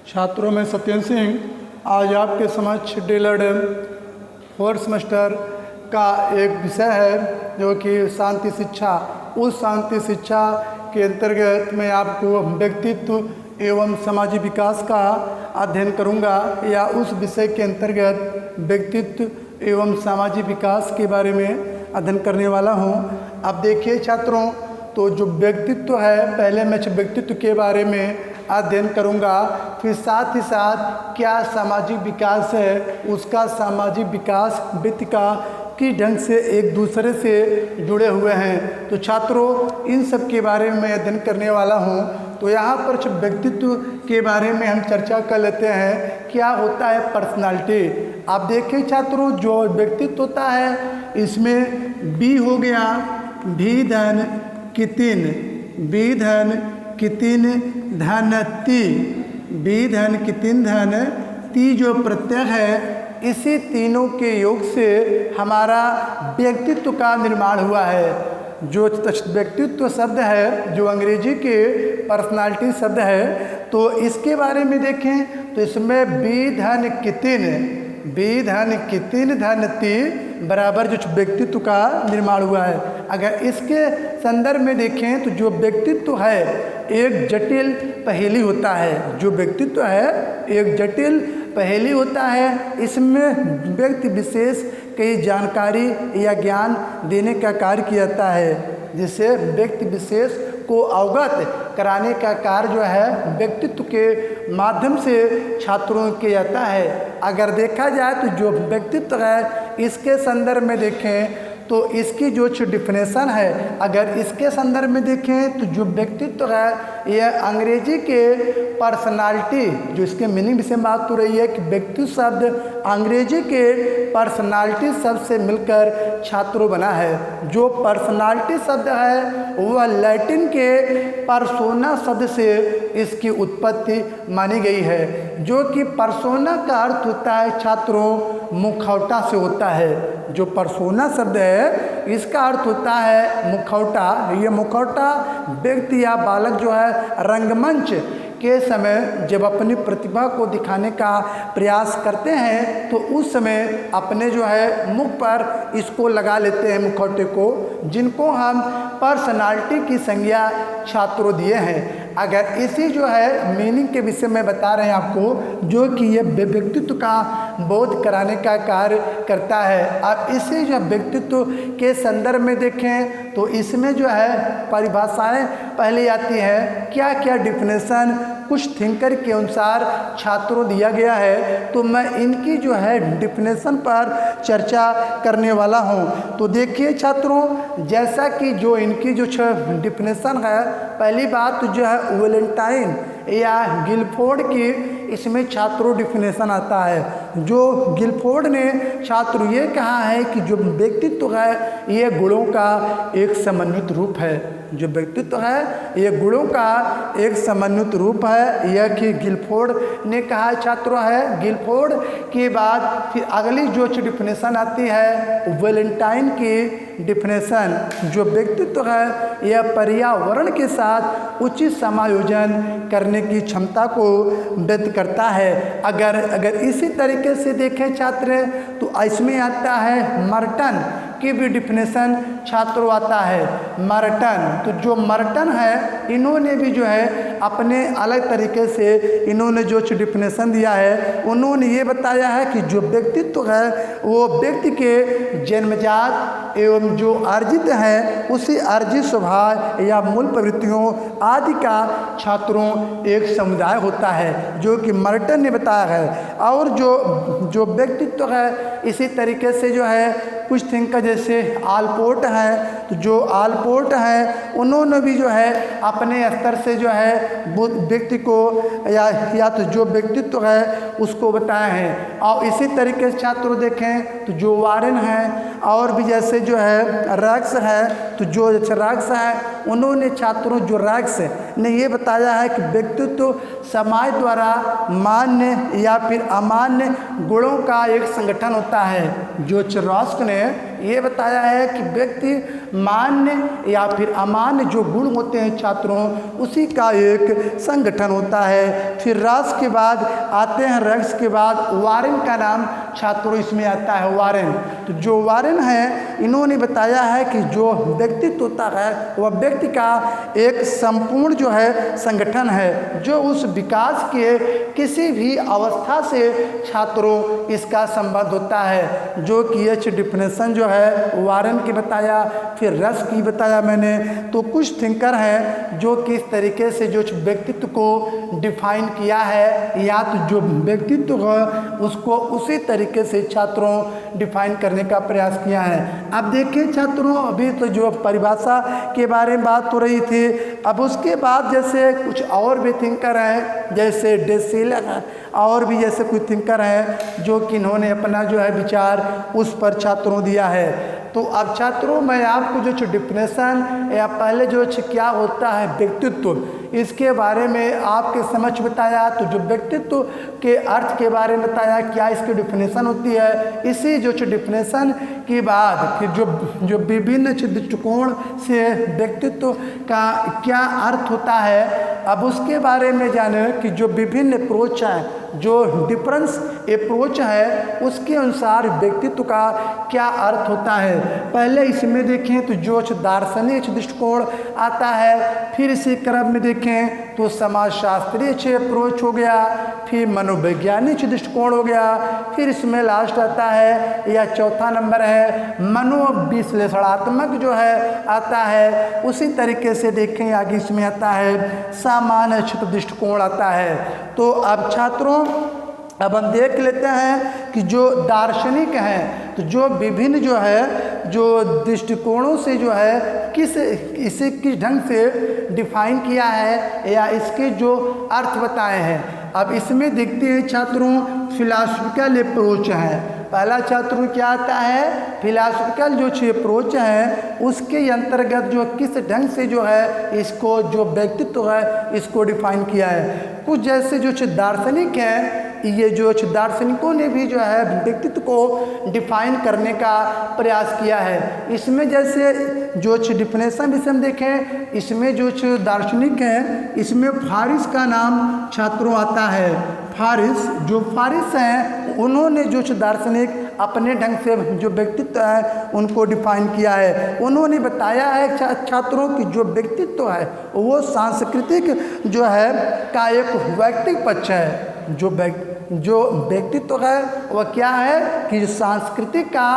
छात्रों में सत्येंद्र सिंह आज आपके समक्ष डीलर फोर्थ सेमेस्टर का एक विषय है जो कि शांति शिक्षा। उस शांति शिक्षा के अंतर्गत मैं आपको व्यक्तित्व एवं सामाजिक विकास का अध्ययन करूंगा, या उस विषय के अंतर्गत व्यक्तित्व एवं सामाजिक विकास के बारे में अध्ययन करने वाला हूं। अब देखिए छात्रों, तो जो व्यक्तित्व है, पहले मैं व्यक्तित्व के बारे में अध्ययन करूंगा, फिर साथ ही साथ क्या सामाजिक विकास है, उसका सामाजिक विकास व्यक्ति का किस ढंग से एक दूसरे से जुड़े हुए हैं। तो छात्रों, इन सब के बारे में मैं अध्ययन करने वाला हूं। तो यहाँ पर व्यक्तित्व के बारे में हम चर्चा कर लेते हैं। क्या होता है पर्सनालिटी। आप देखें छात्रों, जो व्यक्तित्व होता है इसमें बी हो गया, भी धन कितिन, बी धन कितिन धन ती, बी धन कितिन धन ती जो प्रत्यय है, इसी तीनों के योग से हमारा व्यक्तित्व का निर्माण हुआ है। जो व्यक्तित्व शब्द है, जो अंग्रेजी के पर्सनालिटी शब्द है, तो इसके बारे में देखें तो इसमें बी धन कितिन, बी धन कितिन धन ती बराबर जो व्यक्तित्व का निर्माण हुआ है। अगर इसके संदर्भ में देखें तो जो व्यक्तित्व है एक जटिल पहेली होता है। जो व्यक्तित्व है एक जटिल पहेली होता है। इसमें व्यक्ति विशेष कई जानकारी या ज्ञान देने का कार्य किया जाता है, जिससे व्यक्ति विशेष को अवगत कराने का कार्य जो है व्यक्तित्व के माध्यम से छात्रों को किया जाता है। अगर देखा जाए तो जो व्यक्तित्व है इसके संदर्भ में देखें तो इसकी जो डिफिनेशन है, अगर इसके संदर्भ में देखें तो जो व्यक्तित्व है यह अंग्रेजी के पर्सनालिटी, जो इसके मीनिंग से बात हो रही है कि व्यक्तित्व शब्द अंग्रेजी के पर्सनालिटी शब्द से मिलकर छात्रों बना है। जो पर्सनालिटी शब्द है वह लैटिन के पर्सोना शब्द से इसकी उत्पत्ति मानी गई है, जो कि पर्सोना का अर्थ होता है छात्रों मुखौटा से होता है। जो पर्सोना शब्द है इसका अर्थ होता है मुखौटा। ये मुखौटा व्यक्ति या बालक जो है रंगमंच के समय जब अपनी प्रतिभा को दिखाने का प्रयास करते हैं तो उस समय अपने जो है मुख पर इसको लगा लेते हैं, मुखौटे को, जिनको हम पर्सनालिटी की संज्ञा छात्रों दिए हैं। अगर इसी जो है मीनिंग के विषय में बता रहे हैं आपको, जो कि ये व्यक्तित्व का बोध कराने का कार्य करता है। अब इसी जो व्यक्तित्व के संदर्भ में देखें तो इसमें जो है परिभाषाएं पहले आती है। क्या क्या डिफिनेशन कुछ थिंकर के अनुसार छात्रों दिया गया है, तो मैं इनकी जो है डिफिनेशन पर चर्चा करने वाला हूं। तो देखिए छात्रों, जैसा कि जो इनकी जो डिफिनेशन है, पहली बात जो है वैलेंटाइन या गिलफोर्ड की इसमें छात्रों डिफिनेशन आता है। जो गिलफोर्ड ने छात्रों ये कहा है कि जो व्यक्तित्व है ये गुणों का एक समन्वित रूप है। जो व्यक्तित्व है ये गुणों का एक समन्वित रूप है, यह कि गिलफोर्ड ने कहा छात्रों है। गिलफोर्ड के बाद फिर अगली जो डिफिनेशन आती है वैलेंटाइन की डिफिनेशन। जो व्यक्तित्व है यह पर्यावरण के साथ उचित समायोजन करने की क्षमता को व्यक्त करता है। अगर इसी तरीके से देखें छात्र तो इसमें आता है मर्टन की भी डिफिनेशन छात्रों आता है। मर्टन, तो जो मर्टन है इन्होंने भी जो है अपने अलग तरीके से इन्होंने जो डिफिनेशन दिया है, उन्होंने ये बताया है कि जो व्यक्तित्व है वो व्यक्ति के जन्मजात एवं जो अर्जित है उसी अर्जित स्वभाव या मूल प्रवृत्तियों आदि का छात्रों एक समुदाय होता है, जो कि मर्टन ने बताया है। और जो व्यक्तित्व है इसी तरीके से जो है कुछ थिंकर जैसे आलपोर्ट है, तो जो आलपोर्ट है उन्होंने भी जो है अपने स्तर से जो है व्यक्ति को या तो जो व्यक्तित्व है उसको बताए हैं। और इसी तरीके से छात्रों देखें तो जो वारेन है और भी जैसे जो है रैक्स है, तो जो रैक्स है उन्होंने छात्रों जो रैक्स ने ये बताया है कि व्यक्तित्व समाज द्वारा मान्य या फिर अमान्य गुणों का एक संगठन होता है। जो रॉस्क ने ये बताया है कि व्यक्ति मान्य या फिर अमान्य जो गुण होते हैं छात्रों, उसी का एक संगठन होता है। फिर रॉस के बाद आते हैं रैक्स के बाद वारेन का नाम छात्रों इसमें आता है। वारेन, तो जो वारेन है इन्होंने बताया है कि जो व्यक्तित्व होता है वह व्यक्ति का एक संपूर्ण जो है संगठन है, जो उस विकास के किसी भी अवस्था से छात्रों इसका संबंध होता है। जो कि ये डिफिनेशन जो है वारेन की बताया, फिर रस की बताया मैंने। तो कुछ थिंकर हैं जो कि इस तरीके से जो व्यक्तित्व को डिफाइन किया है, या तो जो व्यक्तित्व है उसको उसी तरीके से छात्रों डिफाइन करने का प्रयास किया है। अब देखिए छात्रों, अभी तो जो परिभाषा के बारे में बात हो रही थी, अब उसके बाद जैसे कुछ और भी थिंकर हैं, जैसे डेसिलर है, और भी जैसे कुछ थिंकर हैं जो कि इन्होंने अपना जो है विचार उस पर छात्रों दिया है। तो अब छात्रों मैं आपको जो डिफिनेशन या पहले जो क्या होता है व्यक्तित्व, इसके बारे में आपके समझ बताया। तो जो व्यक्तित्व के अर्थ के बारे में बताया, क्या इसकी डिफिनेशन होती है। इसी जो डिफिनेशन के बाद फिर जो विभिन्न दृष्टिकोण से व्यक्तित्व का क्या अर्थ होता है, अब उसके बारे में जाने कि जो विभिन्न अप्रोच हैं, जो डिफरेंस अप्रोच है, उसके अनुसार व्यक्तित्व का क्या अर्थ होता है। पहले इसमें देखें तो जो दार्शनिक दृष्टिकोण आता है, फिर इसी क्रम में देखें तो समाजशास्त्रीय अप्रोच हो गया, फिर मनोवैज्ञानिक दृष्टिकोण हो गया, फिर इसमें लास्ट आता है या चौथा नंबर है मनोविश्लेषणात्मक जो है आता है। उसी तरीके से देखें आगे इसमें आता है सामान्य दृष्टिकोण आता है। तो अब छात्रों अब हम देख लेते हैं कि जो दार्शनिक हैं, तो जो विभिन्न जो है जो दृष्टिकोणों से जो है इसे किस ढंग से डिफाइन किया है या इसके जो अर्थ बताए हैं। अब इसमें देखते हैं छात्रों फिलॉसफिकल अप्रोच है। पहला छात्रों क्या आता है, फिलॉसफिकल जो अप्रोच है उसके अंतर्गत जो किस ढंग से जो है इसको जो व्यक्तित्व है इसको डिफाइन किया है। कुछ जैसे जो दार्शनिक हैं, ये जो दार्शनिकों ने भी जो है व्यक्तित्व को डिफाइन करने का प्रयास किया है। इसमें जैसे जो डिफिनेशन भी हम देखें, इसमें जो दार्शनिक हैं इसमें फारिस का नाम छात्रों आता है। फारिस हैं उन्होंने जो दार्शनिक अपने ढंग से जो व्यक्तित्व है उनको डिफाइन किया है। उन्होंने बताया है छात्रों की जो व्यक्तित्व है वो सांस्कृतिक जो है का एक वैयक्तिक पक्ष है। जो व्यक्तित्व है वह क्या है कि सांस्कृतिक का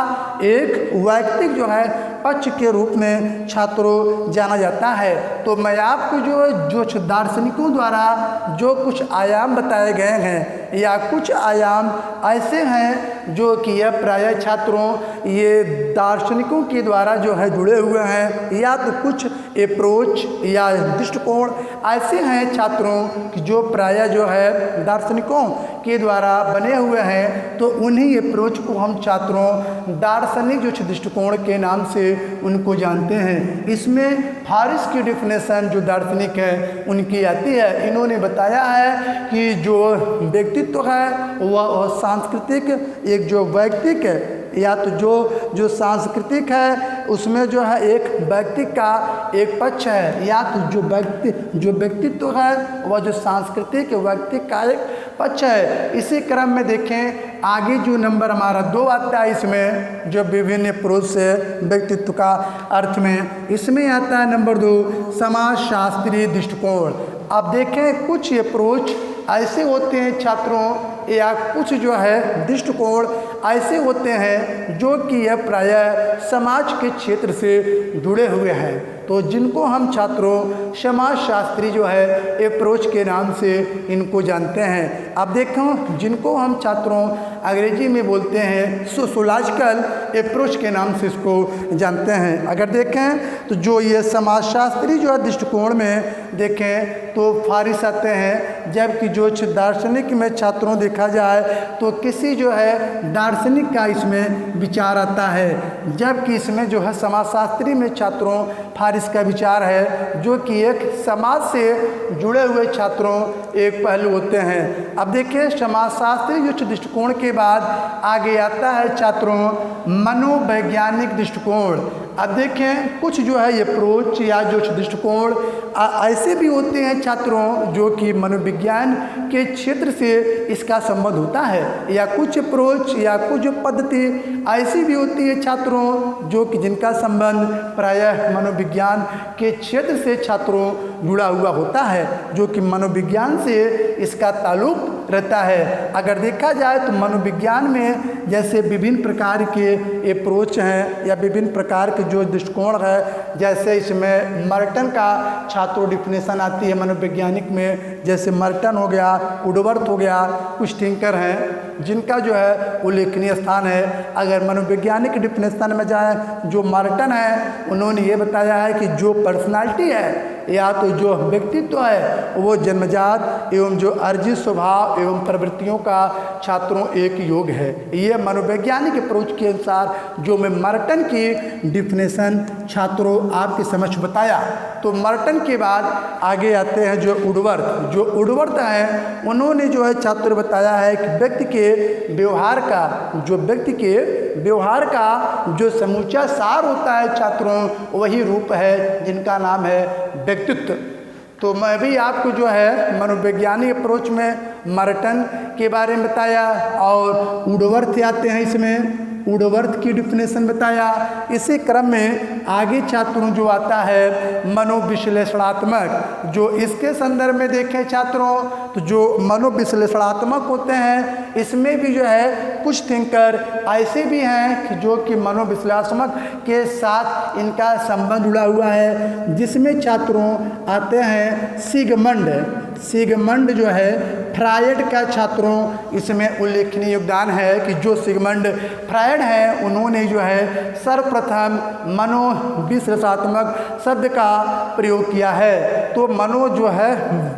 एक वैयक्तिक जो है पक्ष के रूप में छात्रों जाना जाता है। तो मैं आपको जो दार्शनिकों द्वारा जो कुछ आयाम बताए गए हैं या कुछ आयाम ऐसे हैं जो कि यह प्रायः छात्रों ये दार्शनिकों के द्वारा जो है जुड़े हुए हैं, या तो कुछ अप्रोच या दृष्टिकोण ऐसे हैं छात्रों कि जो प्रायः जो है दार्शनिकों के द्वारा बने हुए हैं। तो उन्हीं अप्रोच को हम छात्रों दार्शनिक जो दृष्टिकोण के नाम से उनको जानते हैं। इसमें फारिस की डिफिनेशन जो दार्शनिक है उनकी आती है। इन्होंने बताया है कि जो व्यक्तित्व है वह सांस्कृतिक एक जो वैयक्तिक है, या तो जो सांस्कृतिक है उसमें जो है एक व्यक्ति का एक पक्ष है, या तो जो व्यक्तित्व है वह जो सांस्कृतिक व्यक्ति का एक पक्ष है। इसी क्रम में देखें आगे जो नंबर हमारा 2 आता है, इसमें जो विभिन्न अप्रोच से व्यक्तित्व का अर्थ में इसमें आता है नंबर 2 समाजशास्त्रीय दृष्टिकोण। अब देखें कुछ अप्रोच ऐसे होते हैं छात्रों या कुछ जो है दृष्टिकोण ऐसे होते हैं जो कि यह प्रायः समाज के क्षेत्र से जुड़े हुए हैं। तो जिनको हम छात्रों समाजशास्त्री जो है अप्रोच के नाम से इनको जानते हैं। अब देखो जिनको हम छात्रों अंग्रेजी में बोलते हैं सोशोलॉजिकल अप्रोच के नाम से इसको जानते हैं। अगर देखें तो जो ये समाजशास्त्री जो है दृष्टिकोण में देखें तो फारिस आते हैं, जबकि जो दार्शनिक में छात्रों देखा जाए तो किसी जो है दार्शनिक का इसमें विचार आता है, जबकि इसमें जो है समाजशास्त्री में छात्रों फारिस का विचार है, जो कि एक समाज से जुड़े हुए छात्रों एक पहलू होते हैं। अब देखिए समाजशास्त्री जो दृष्टिकोण के बाद आगे आता है छात्रों मनोवैज्ञानिक दृष्टिकोण। अब देखें कुछ जो है ये अप्रोच या जो दृष्टिकोण ऐसे भी होते हैं छात्रों जो कि मनोविज्ञान के क्षेत्र से इसका संबंध होता है, या कुछ अप्रोच या कुछ पद्धति ऐसी भी होती है छात्रों जो कि जिनका संबंध प्रायः मनोविज्ञान के क्षेत्र से छात्रों जुड़ा हुआ होता है, जो कि मनोविज्ञान से इसका ताल्लुक रहता है। अगर देखा जाए तो मनोविज्ञान में जैसे विभिन्न प्रकार के अप्रोच हैं या विभिन्न प्रकार के जो दृष्टिकोण है, जैसे इसमें मर्टन का छात्रों डिफिनेशन आती है मनोवैज्ञानिक में, जैसे मर्टन हो गया, वुडवर्थ हो गया, कुछ थिंकर हैं जिनका जो है उल्लेखनीय स्थान है। अगर मनोवैज्ञानिक डिफिनेशन में जाए, जो मर्टन है उन्होंने ये बताया है कि जो पर्सनालिटी है या तो जो व्यक्तित्व है वो जन्मजात एवं जो अर्जित स्वभाव एवं प्रवृत्तियों का छात्रों एक योग है। ये मनोवैज्ञानिक अप्रोच के अनुसार जो मैं मर्टन की डिफिनेशन छात्रों आपके समक्ष बताया। तो मर्टन के बाद आगे आते हैं जो वुडवर्थ। जो वुडवर्थ हैं उन्होंने जो है छात्रों बताया है कि व्यक्ति के व्यवहार का जो समूचा सार होता है छात्रों वही रूप है जिनका नाम है व्यक्तित्व। तो मैं भी आपको जो है मनोवैज्ञानिक अप्रोच में मर्टन के बारे में बताया और वुडवर्थ आते हैं, इसमें वुडवर्थ की डिफिनेशन बताया। इसी क्रम में आगे छात्रों जो आता है मनोविश्लेषणात्मक, जो इसके संदर्भ में देखें छात्रों तो जो मनोविश्लेषणात्मक होते हैं इसमें भी जो है कुछ थिंकर ऐसे भी हैं कि जो कि मनोविश्लेषणात्मक के साथ इनका संबंध जुड़ा हुआ है, जिसमें छात्रों आते हैं सिगमंड जो है फ्रायड का छात्रों इसमें उल्लेखनीय योगदान है कि जो सिगमंड फ्रायड हैं उन्होंने जो है सर्वप्रथम मनोविश्लेषणात्मक शब्द का प्रयोग किया है। तो मनो जो है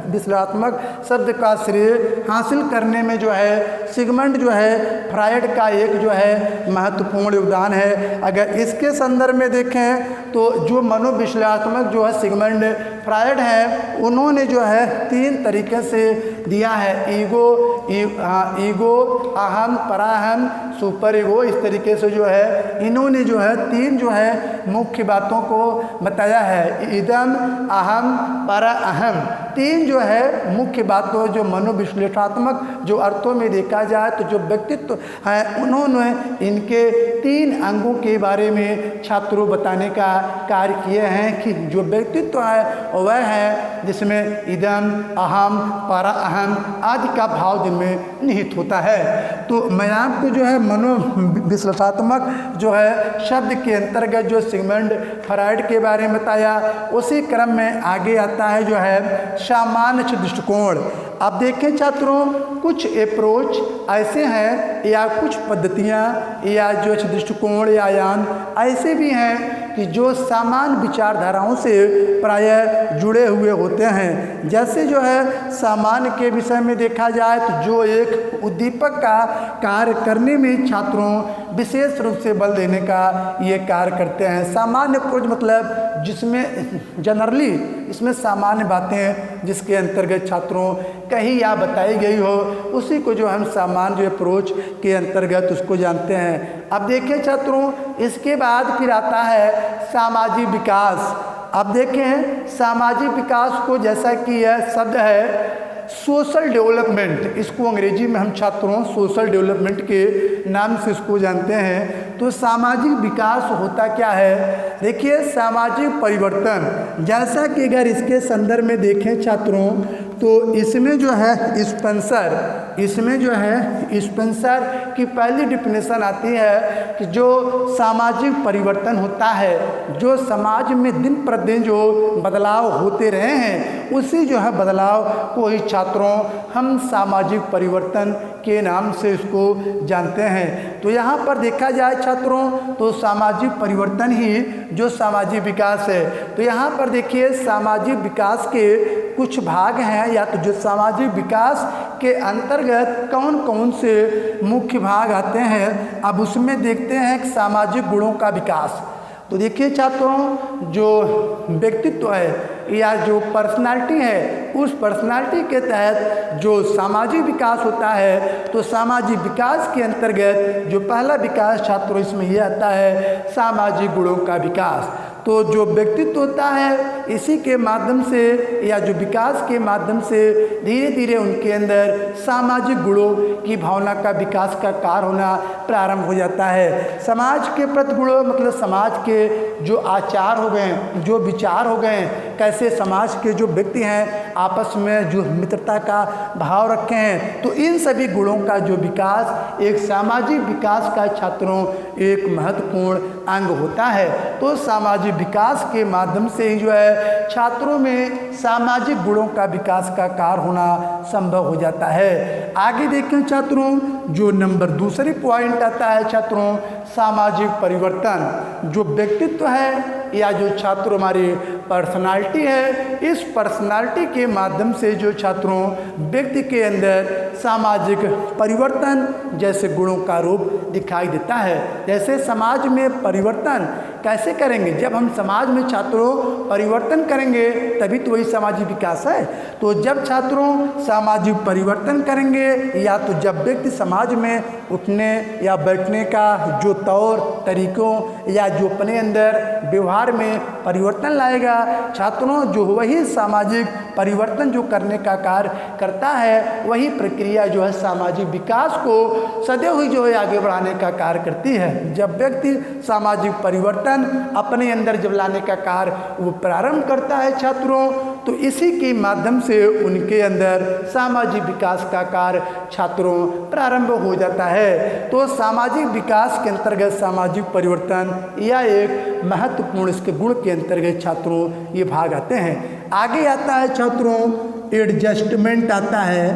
विश्लेषणात्मक शब्द का श्रेय हासिल करने में जो है सिगमंड जो है फ्रायड का एक जो है महत्वपूर्ण योगदान है। अगर इसके संदर्भ में देखें तो जो मनोविश्लेषणात्मक जो है सिगमंड फ्रायड हैं उन्होंने जो है 3 तरीके से दिया है, ईगो, अहम, पराहम, सुपर ईगो। इस तरीके से जो है इन्होंने जो है 3 जो है मुख्य बातों को बताया है, इदम, अहम, परा, अहम। 3 जो है मुख्य बातों जो मनोविश्लेषणात्मक जो अर्थों में देखा जाए तो जो व्यक्तित्व है उन्होंने इनके 3 अंगों के बारे में छात्रों बताने का कार्य किए हैं कि जो व्यक्तित्व है वह है जिसमें इदम, अहम, परा, अहम आदि का भाव जिनमें निहित होता है। तो मैं आपको जो है मनोविश्लेषणात्मक जो है शब्द के अंतर्गत जो सिगमंड फ्रायड के बारे में बताया, उसी क्रम में आगे आता है जो है सामान्य दृष्टिकोण। अब देखें छात्रों कुछ अप्रोच ऐसे हैं या कुछ पद्धतियाँ या जो दृष्टिकोण या यान ऐसे भी हैं कि जो सामान्य विचारधाराओं से प्रायः जुड़े हुए होते हैं। जैसे जो है सामान्य के विषय में देखा जाए तो जो एक उद्दीपक का कार्य करने में छात्रों विशेष रूप से बल देने का ये कार्य करते हैं। सामान्य अप्रोच मतलब जिसमें जनरली इसमें सामान्य बातें जिसके अंतर्गत छात्रों कहीं या बताई गई हो उसी को जो हम सामान्य जो अप्रोच के अंतर्गत उसको जानते हैं। अब देखिए छात्रों इसके बाद फिर आता है सामाजिक विकास। अब देखें सामाजिक विकास को जैसा कि यह शब्द है सोशल डेवलपमेंट, इसको अंग्रेजी में हम छात्रों सोशल डेवलपमेंट के नाम से इसको जानते हैं। तो सामाजिक विकास होता क्या है? देखिए सामाजिक परिवर्तन, जैसा कि अगर इसके संदर्भ में देखें छात्रों तो इसमें जो है स्पेंसर की पहली डिफिनेशन आती है कि जो सामाजिक परिवर्तन होता है, जो समाज में दिन प्रतिदिन जो बदलाव होते रहे हैं उसी जो है बदलाव को ही छात्रों हम सामाजिक परिवर्तन के नाम से इसको जानते हैं। तो यहाँ पर देखा जाए छात्रों तो सामाजिक परिवर्तन ही जो सामाजिक विकास है। तो यहाँ पर देखिए सामाजिक विकास के कुछ भाग हैं या तो जो सामाजिक विकास के अंतर्गत कौन कौन से मुख्य भाग आते हैं। अब उसमें देखते हैं कि सामाजिक गुणों का विकास। तो देखिए छात्रों, जो व्यक्तित्व है या जो पर्सनालिटी है, उस पर्सनालिटी के तहत जो सामाजिक विकास होता है, तो सामाजिक विकास के अंतर्गत जो पहला विकास छात्रों इसमें ये आता है सामाजिक गुणों का विकास। तो जो व्यक्तित्व होता है, इसी के माध्यम से या जो विकास के माध्यम से धीरे धीरे उनके अंदर सामाजिक गुणों की भावना का विकास का कार्य होना प्रारंभ हो जाता है। समाज के प्रति गुण मतलब समाज के जो आचार हो गए, जो विचार हो गए, कैसे समाज के जो व्यक्ति हैं आपस में जो मित्रता का भाव रखे हैं, तो इन सभी गुणों का जो विकास एक सामाजिक विकास का छात्रों एक महत्वपूर्ण अंग होता है। तो सामाजिक विकास के माध्यम से ही जो है छात्रों में सामाजिक गुणों का विकास का कार्य होना संभव हो जाता है। आगे देखें छात्रों, जो नंबर दूसरी पॉइंट आता है छात्रों सामाजिक परिवर्तन। जो व्यक्तित्व है या जो छात्रों हमारी पर्सनालिटी है, इस पर्सनालिटी के माध्यम से जो छात्रों व्यक्ति के अंदर सामाजिक परिवर्तन जैसे गुणों का रूप दिखाई देता है। जैसे समाज में परिवर्तन कैसे करेंगे, जब हम समाज में छात्रों परिवर्तन करेंगे तभी तो वही सामाजिक विकास है। तो जब छात्रों सामाजिक परिवर्तन करेंगे या तो जब व्यक्ति समाज में उठने या बैठने का जो तौर तरीकों या जो अपने अंदर व्यवहार में परिवर्तन लाएगा, छात्रों जो वही सामाजिक परिवर्तन जो करने का कार्य करता है, वही प्रक्रिया जो है सामाजिक विकास को सदैव ही जो है आगे बढ़ाने का कार्य करती है। जब व्यक्ति सामाजिक परिवर्तन अपने अंदर जब लाने का कार्य वो प्रारंभ करता है छात्रों, तो इसी के माध्यम से उनके अंदर सामाजिक विकास का कार्य छात्रों प्रारंभ हो जाता है। तो सामाजिक विकास के अंतर्गत सामाजिक परिवर्तन या एक महत्वपूर्ण इसके गुण के अंतर्गत छात्रों ये भाग आते हैं। आगे आता है छात्रों एडजस्टमेंट आता है,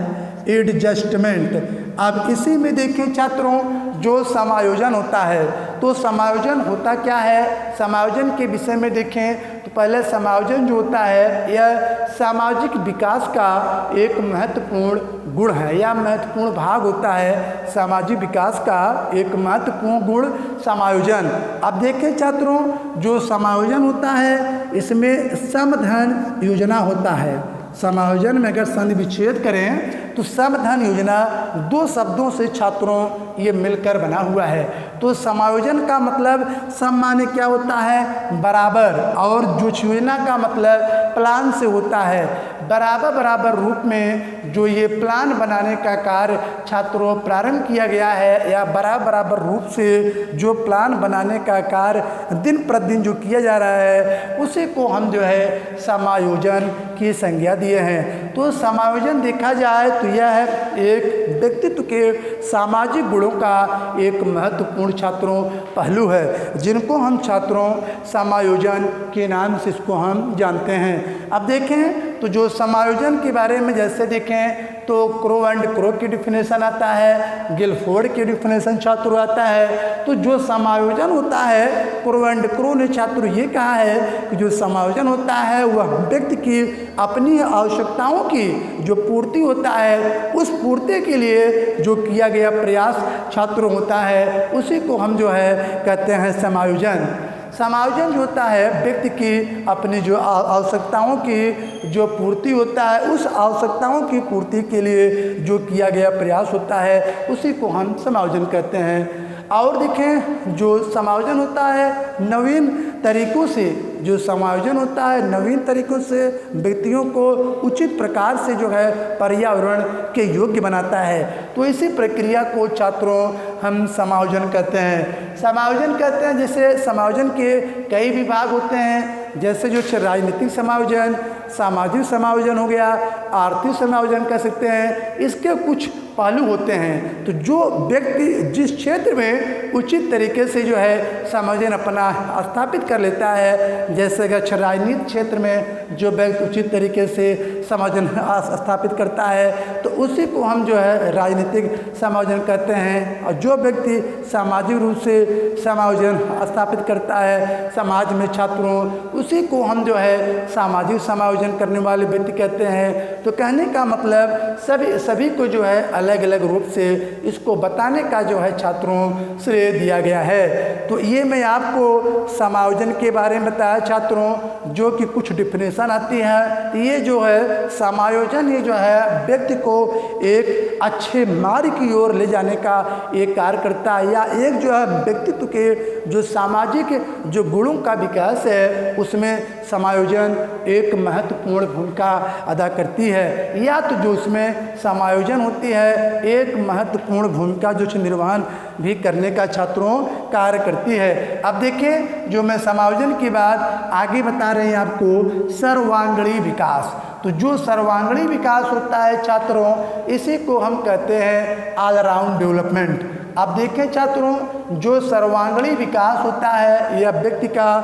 एडजस्टमेंट। अब इसी में देखें छात्रों जो समायोजन होता है, तो समायोजन होता क्या है, समायोजन के विषय में देखें तो पहले समायोजन जो होता है यह सामाजिक विकास का एक महत्वपूर्ण गुण है या महत्वपूर्ण भाग होता है। सामाजिक विकास का एक महत्वपूर्ण गुण समायोजन। अब देखें छात्रों जो समायोजन होता है इसमें समधन योजना होता है। समायोजन में अगर संधि विच्छेद करें तो समधन योजना दो शब्दों से छात्रों ये मिलकर बना हुआ है। तो समायोजन का मतलब सम माने क्या होता है बराबर, और जो योजना का मतलब प्लान से होता है। बराबर बराबर रूप में जो ये प्लान बनाने का कार्य छात्रों प्रारंभ किया गया है या बराबर बराबर रूप से जो प्लान बनाने का कार्य दिन प्रतिदिन जो किया जा रहा है उसी को हम जो है समायोजन की संज्ञा दिए हैं। तो समायोजन देखा जाए तो यह है एक व्यक्तित्व के सामाजिक गुणों का एक महत्वपूर्ण छात्रों पहलू है, जिनको हम छात्रों समायोजन के नाम से इसको हम जानते हैं। अब देखें तो जो समायोजन के बारे में जैसे देखें तो क्रो एंड क्रो की डिफिनेशन आता है, गिलफोर्ड की डिफिनेशन छात्रों आता है। तो जो समायोजन होता है क्रो एंड क्रो ने छात्रों ये कहा है कि जो समायोजन होता है वह व्यक्ति की अपनी आवश्यकताओं की जो पूर्ति होता है उस पूर्ति के लिए जो किया गया प्रयास छात्रों होता है उसी को हम जो है कहते हैं समायोजन। समायोजन जो होता है व्यक्ति की अपनी जो आवश्यकताओं की जो पूर्ति होता है उस आवश्यकताओं की पूर्ति के लिए जो किया गया प्रयास होता है उसी को हम समायोजन कहते हैं। और देखें जो समायोजन होता है नवीन तरीक़ों से, जो समायोजन होता है नवीन तरीक़ों से व्यक्तियों को उचित प्रकार से जो है पर्यावरण के योग्य बनाता है। तो इसी प्रक्रिया को छात्रों हम समायोजन कहते हैं। समायोजन कहते हैं जैसे समायोजन के कई विभाग होते हैं, जैसे जो राजनीतिक समायोजन, सामाजिक समायोजन हो गया, आर्थिक समायोजन कह सकते हैं। इसके कुछ पहलू होते हैं। तो जो व्यक्ति जिस क्षेत्र में उचित तरीके से जो है समायोजन अपना स्थापित कर लेता है, जैसे अगर राजनीतिक क्षेत्र में जो व्यक्ति उचित तरीके से समायोजन स्थापित करता है तो उसी को हम जो है राजनीतिक समायोजन कहते हैं। और जो व्यक्ति सामाजिक रूप से समायोजन स्थापित करता है समाज में छात्रों, उसी को हम जो है सामाजिक समायोजन समायोजन करने वाले व्यक्ति कहते हैं। तो कहने का मतलब सभी को जो है अलग अलग रूप से इसको बताने का जो है छात्रों श्रेय दिया गया है। तो ये मैं आपको समायोजन के बारे में बताया छात्रों, जो कि कुछ डिफिनेशन आती है। ये जो है समायोजन, ये जो है व्यक्ति को एक अच्छे मार्ग की ओर ले जाने का एक कार्य करता है, या एक जो है व्यक्तित्व के जो सामाजिक जो गुणों का विकास है उसमें समायोजन एक महत्वपूर्ण भूमिका अदा करती है, या तो जो उसमें समायोजन होती है एक महत्वपूर्ण भूमिका जो निर्वहन भी करने का छात्रों कार्य करती है। अब देखिए, जो मैं समायोजन की बात आगे बता रहे हैं आपको, सर्वांगीण विकास। तो जो सर्वांगीण विकास होता है छात्रों, इसी को हम कहते हैं ऑलराउंड डेवलपमेंट। अब देखें छात्रों, जो सर्वांगीण विकास होता है यह व्यक्ति का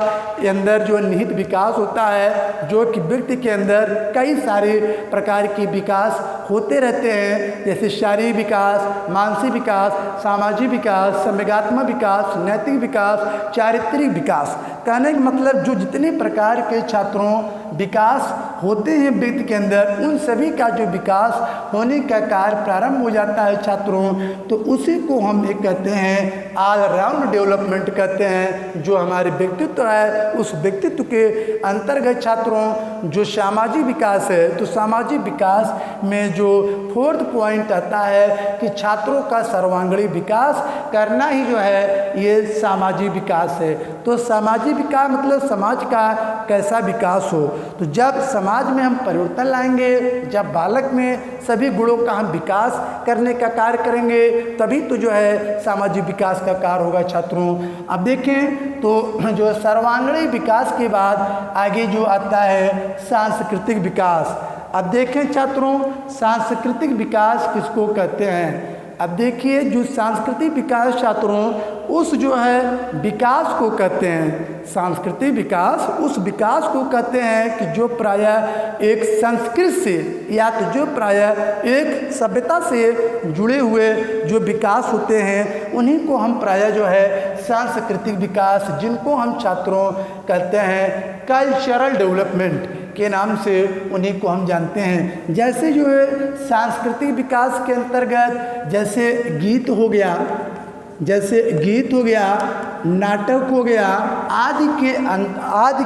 अंदर जो निहित विकास होता है, जो कि व्यक्ति के अंदर कई सारे प्रकार के विकास होते रहते हैं, जैसे शारीरिक विकास, मानसिक विकास, सामाजिक विकास, संवेगात्मक विकास, नैतिक विकास, चारित्रिक विकास। कहने का मतलब जो जितने प्रकार के छात्रों विकास होते हैं व्यक्ति के अंदर, उन सभी का जो विकास होने का कार्य प्रारंभ हो जाता है छात्रों, तो उसी को हम एक कहते हैं ऑलराउंड डेवलपमेंट कहते हैं। जो हमारे व्यक्तित्व है उस व्यक्तित्व के अंतर्गत छात्रों जो सामाजिक विकास है, तो सामाजिक विकास में जो फोर्थ पॉइंट आता है कि छात्रों का सर्वांगीण विकास करना ही जो है ये सामाजिक विकास है। तो सामाजिक विकास मतलब समाज का कैसा विकास हो। तो जब समाज में हम परिवर्तन लाएंगे, जब बालक में सभी गुणों का हम विकास करने का कार्य करेंगे, तभी तो जो है सामाजिक विकास का कार्य होगा छात्रों। अब देखें तो जो सर्वांगीण विकास के बाद आगे जो आता है सांस्कृतिक विकास। अब देखें छात्रों, सांस्कृतिक विकास किसको कहते हैं। अब देखिए, जो सांस्कृतिक विकास छात्रों उस जो है विकास को कहते हैं, सांस्कृतिक विकास उस विकास को कहते हैं कि जो प्रायः एक संस्कृति से या तो जो प्रायः एक सभ्यता से जुड़े हुए जो विकास होते हैं, उन्हीं को हम प्रायः जो है सांस्कृतिक विकास, जिनको हम छात्रों कहते हैं कल्चरल डेवलपमेंट के नाम से उन्हीं को हम जानते हैं। जैसे जो है सांस्कृतिक विकास के अंतर्गत जैसे गीत हो गया, नाटक हो गया, आदि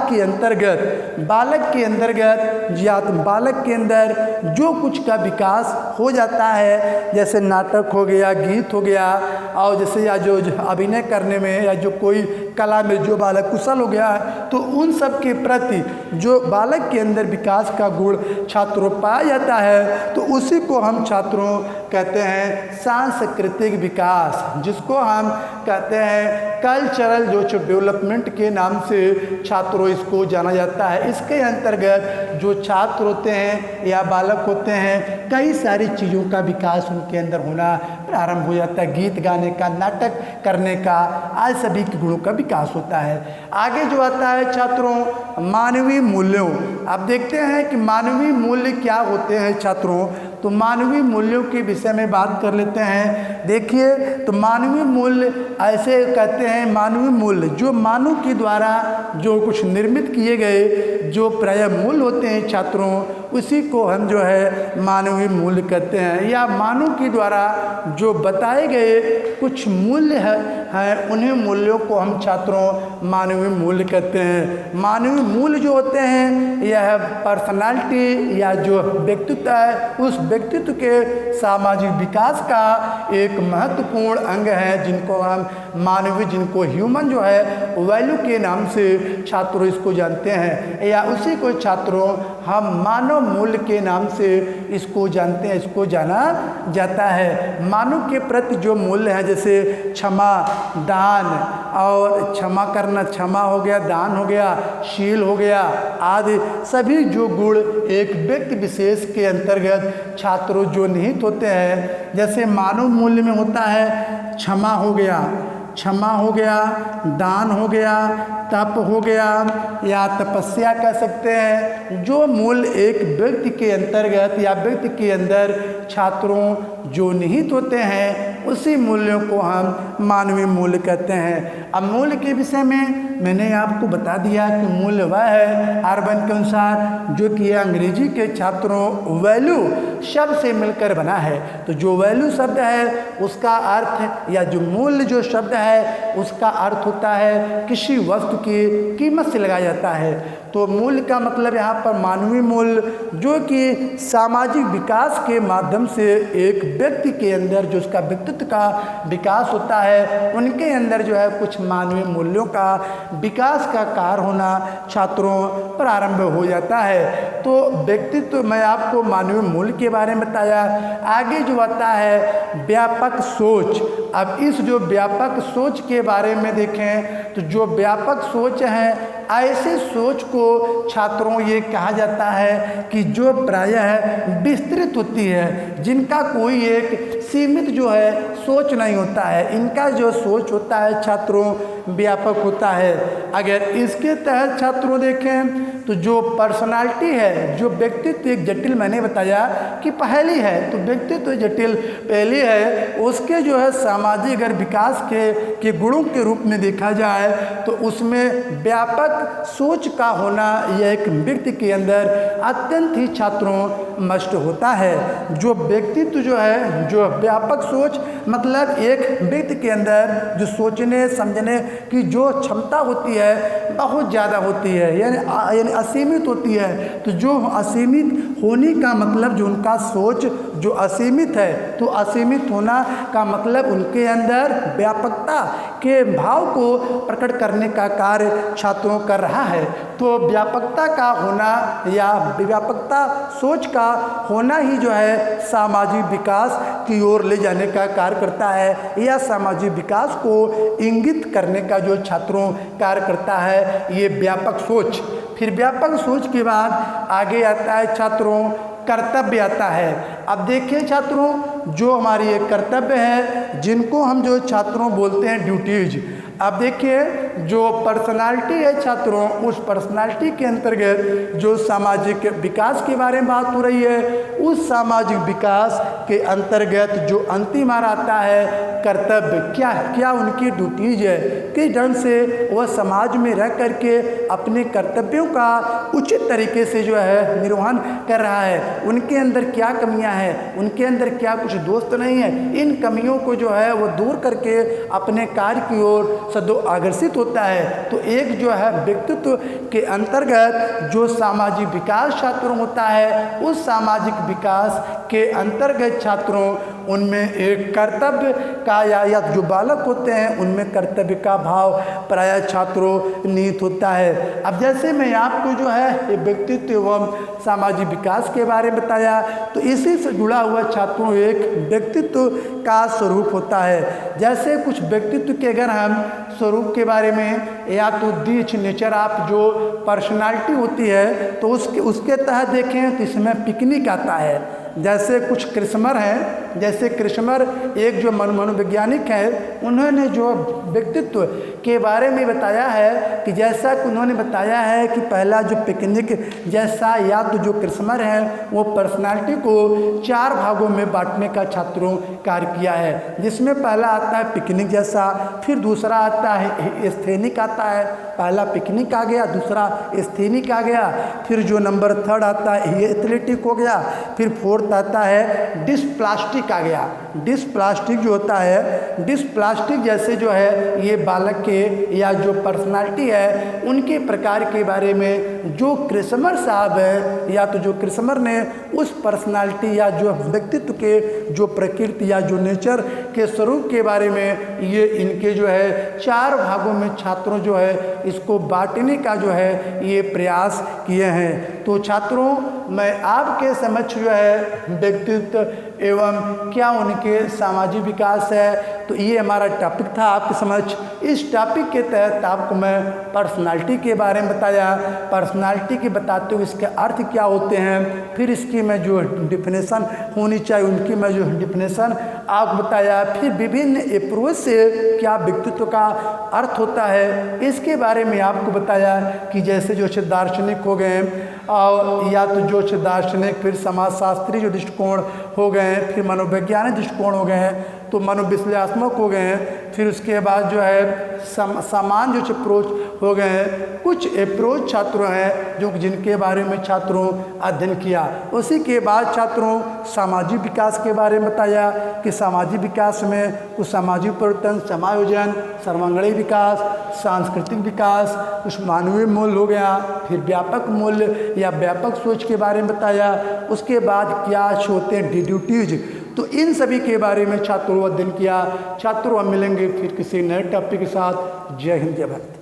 के अंतर्गत बालक के अंतर्गत या तो बालक के अंदर जो कुछ का विकास हो जाता है, जैसे नाटक हो गया, गीत हो गया, और जैसे या जो अभिनय करने में या जो कोई कला में जो बालक कुशल हो गया है, तो उन सब के प्रति जो बालक के अंदर विकास का गुण छात्रों पाया जाता है, तो उसी को हम छात्रों कहते हैं सांस्कृतिक विकास, जिसको हम कहते हैं कल्चरल जो डेवलपमेंट के नाम से छात्रों इसको जाना जाता है। इसके अंतर्गत जो छात्र होते हैं या बालक होते हैं, कई सारी चीज़ों का विकास उनके अंदर होना प्रारंभ हो जाता है। गीत गाने का, नाटक करने का, आज सभी के गुणों का विकास होता है। आगे जो आता है छात्रों मानवीय मूल्यों। अब देखते हैं कि मानवीय मूल्य क्या होते हैं छात्रों। तो मानवीय मूल्यों के विषय में बात कर लेते हैं। देखिए, तो मानवीय मूल्य ऐसे कहते हैं, मानवीय मूल्य जो मानव के द्वारा जो कुछ निर्मित किए गए जो प्रायः मूल्य होते हैं छात्रों, उसी को हम जो है मानवीय मूल्य कहते हैं, या मानव के द्वारा जो बताए गए कुछ मूल्य हैं उन्हीं मूल्यों को हम छात्रों मानवीय मूल्य कहते हैं। मानवीय मूल्य जो होते हैं यह पर्सनालिटी या जो व्यक्तित्व है, उस व्यक्तित्व के सामाजिक विकास का एक महत्वपूर्ण अंग है, जिनको हम मानवीय, जिनको ह्यूमन जो है वैल्यू के नाम से छात्रों इसको जानते हैं, या उसी को छात्रों हम मानव मूल्य के नाम से इसको जानते हैं, इसको जाना जाता है। मानव के प्रति जो मूल्य है, जैसे क्षमा, दान, और क्षमा करना, क्षमा हो गया, दान हो गया, शील हो गया, आदि सभी जो गुण एक व्यक्ति विशेष के अंतर्गत छात्रों जो निहित होते हैं, जैसे मानव मूल्य में होता है क्षमा हो गया, दान हो गया, तप हो गया, या तपस्या कह सकते हैं। जो मूल्य एक व्यक्ति के अंतर्गत या व्यक्ति के अंदर छात्रों जो निहित होते हैं, उसी मूल्यों को हम मानवीय मूल्य कहते हैं। अब मूल्य के विषय में मैंने आपको बता दिया कि मूल्य वह है अर्बन के अनुसार जो कि अंग्रेजी के छात्रों वैल्यू शब्द से मिलकर बना है। तो जो वैल्यू शब्द है उसका अर्थ या जो मूल्य जो शब्द है उसका अर्थ होता है किसी वस्तु की कीमत से लगाया जाता है। तो मूल्य का मतलब यहाँ पर मानवीय मूल्य जो कि सामाजिक विकास के माध्यम से एक व्यक्ति के अंदर जो उसका व्यक्तित्व का विकास होता है उनके अंदर जो है कुछ मानवीय मूल्यों का विकास का कार्य होना छात्रों प्रारंभ हो जाता है। तो व्यक्तित्व मैं आपको मानवीय मूल्य के बारे में बताया। आगे जो आता है व्यापक सोच। अब इस जो व्यापक सोच के बारे में देखें तो जो व्यापक सोच है ऐसे सोच को छात्रों ये कहा जाता है कि जो प्रायः विस्तृत होती है, जिनका कोई एक सीमित जो है सोच नहीं होता है, इनका जो सोच होता है छात्रों व्यापक होता है। अगर इसके तहत छात्रों देखें तो जो पर्सनालिटी है, जो व्यक्तित्व एक जटिल मैंने बताया कि पहली है, तो व्यक्तित्व जटिल पहली है, उसके जो है सामाजिक अगर विकास के गुणों के रूप में देखा जाए तो उसमें व्यापक सोच का होना यह एक व्यक्ति के अंदर अत्यंत ही छात्रों मस्ट होता है। जो व्यक्तित्व जो है जो व्यापक सोच मतलब एक व्यक्ति के अंदर जो सोचने समझने की जो क्षमता होती है बहुत ज़्यादा होती है, यानी असीमित होती है। तो जो असीमित होने का मतलब जो उनका सोच जो असीमित है, तो असीमित होना का मतलब उनके अंदर व्यापकता के भाव को प्रकट करने का कार्य छात्रों कर रहा है। तो व्यापकता का होना या व्यापकता सोच का होना ही जो है सामाजिक विकास की ओर ले जाने का कार्य करता है या सामाजिक विकास को इंगित करने का जो छात्रों कार्य करता है ये व्यापक सोच। फिर व्यापक सोच के बाद आगे आता है छात्रों कर्तव्य आता है। अब देखिए छात्रों जो हमारी एक कर्तव्य है जिनको हम जो छात्रों बोलते हैं ड्यूटीज। अब देखिए जो पर्सनालिटी है छात्रों उस पर्सनालिटी के अंतर्गत जो सामाजिक विकास के बारे में बात हो रही है, उस सामाजिक विकास के अंतर्गत जो अंतिम आता है कर्तव्य, क्या क्या उनकी ड्यूटीज है, किस ढंग से वह समाज में रह करके अपने कर्तव्यों का उचित तरीके से जो है निर्वहन कर रहा है, उनके अंदर क्या कमियां हैं, उनके अंदर क्या कुछ दोष तो नहीं है, इन कमियों को जो है वो दूर करके अपने कार्य की ओर सदैव आकर्षित होता है। तो एक जो है व्यक्तित्व के अंतर्गत जो सामाजिक विकास छात्रों होता है उस सामाजिक विकास के अंतर्गत छात्रों उनमें एक कर्तव्य का या जो बालक होते हैं उनमें कर्तव्य का भाव प्रायः छात्रों निहित होता है। अब जैसे मैं आपको जो है व्यक्तित्व एवं सामाजिक विकास के बारे में बताया तो इसी से जुड़ा हुआ छात्रों एक व्यक्तित्व का स्वरूप होता है। जैसे कुछ व्यक्तित्व के अगर हम स्वरूप के बारे में या तो दीच नेचर आप जो पर्सनालिटी होती है तो उसके तहत देखें तो इसमें पिकनिक आता है। जैसे कुछ क्रिस्मर हैं, जैसे क्रिस्मर एक जो मनोवैज्ञानिक है उन्होंने जो व्यक्तित्व के बारे में बताया है कि जैसा कि उन्होंने बताया है कि पहला जो पिकनिक जैसा या तो जो क्रिस्मर है वो पर्सनालिटी को 4 भागों में बांटने का छात्रों कार्य किया है, जिसमें पहला आता है पिकनिक जैसा, फिर दूसरा आता है स्थेनिक आता है, पहला पिकनिक आ गया, दूसरा स्थेनिक आ गया, फिर जो नंबर 3 आता है ये एथलेटिक हो गया, फिर 4th आता है डिस्प्लास्टिक आ गया। डिस्प्लास्टिक जो होता है, डिस्प्लास्टिक जैसे जो है ये बालक के या जो पर्सनालिटी है उनके प्रकार के बारे में जो क्रिस्मर साहब है या तो जो क्रिस्मर ने उस पर्सनालिटी या जो व्यक्तित्व के जो प्रकृति या जो नेचर के स्वरूप के बारे में ये इनके जो है 4 भागों में छात्रों जो है इसको बांटने का जो है ये प्रयास किए हैं। तो छात्रों मैं आपके समक्ष जो है व्यक्तित्व एवं क्या उनके सामाजिक विकास है तो ये हमारा टॉपिक था आपके समक्ष। इस टॉपिक के तहत आपको मैं पर्सनालिटी के बारे में बताया, पर्सनालिटी के बताते हुए इसके अर्थ क्या होते हैं, फिर इसकी मैं जो डिफिनेशन होनी चाहिए उनकी मैं जो डिफिनेशन आपको बताया, फिर विभिन्न अप्रोच से क्या व्यक्तित्व का अर्थ होता है इसके बारे में आपको बताया कि जैसे जो दार्शनिक हो गए और या तो जो दार्शनिक, फिर समाजशास्त्री जो दृष्टिकोण हो गए, फिर मनोवैज्ञानिक दृष्टिकोण हो गए, तो मनोविश्लेषणात्मक हो गए हैं। फिर उसके बाद जो है सामान्य जो अप्रोच हो गए हैं। कुछ अप्रोच छात्रों हैं जो जिनके बारे में छात्रों अध्ययन किया। उसी के बाद छात्रों सामाजिक विकास के बारे में बताया कि सामाजिक विकास में कुछ सामाजिक परिवर्तन, समायोजन, सर्वांगीण विकास, सांस्कृतिक विकास, कुछ मानवीय मूल्य हो गया। फिर व्यापक मूल्य या व्यापक सोच के बारे में बताया। उसके बाद क्या होते हैं डिड्यूटीज, तो इन सभी के बारे में छात्रों अध्ययन किया। छात्रों हम मिलेंगे फिर किसी नए टॉपिक के साथ। जय हिंद, जय भारत।